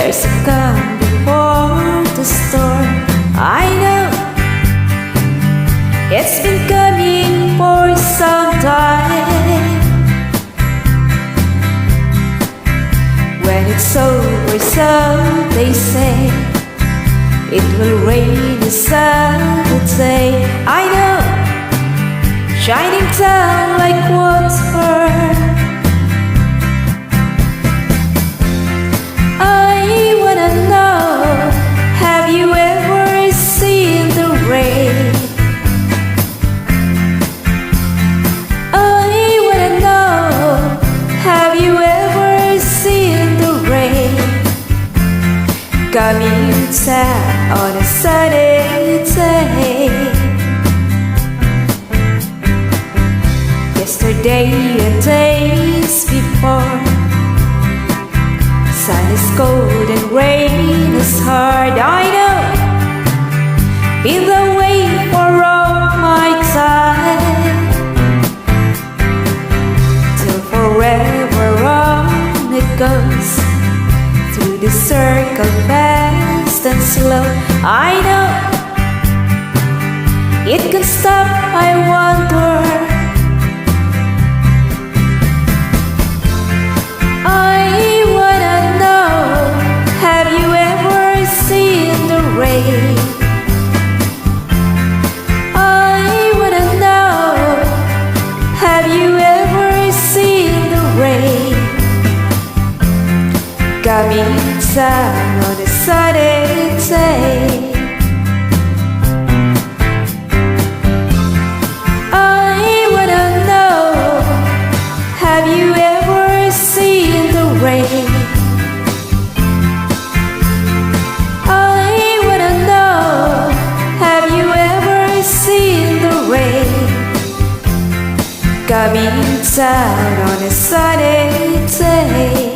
years have come before the storm. I know it's been coming for some time. When it's over, so they say, it will rain a Sunday day. I know, shining down like what's for. I wanna know, have you ever seen the rain? I wanna know, have you ever seen the rain coming down on a sunny day? Yesterday and days before, sun is cold and rain is hard. I know, been the way for all my time, till forever on it goes, through the circle fast and slow. I know, it can stop, I wonder. Rain. I wanna know, have you ever seen the rain coming down on a sunny day? I wanna know, have you ever seen the rain? Coming down on a sunny day.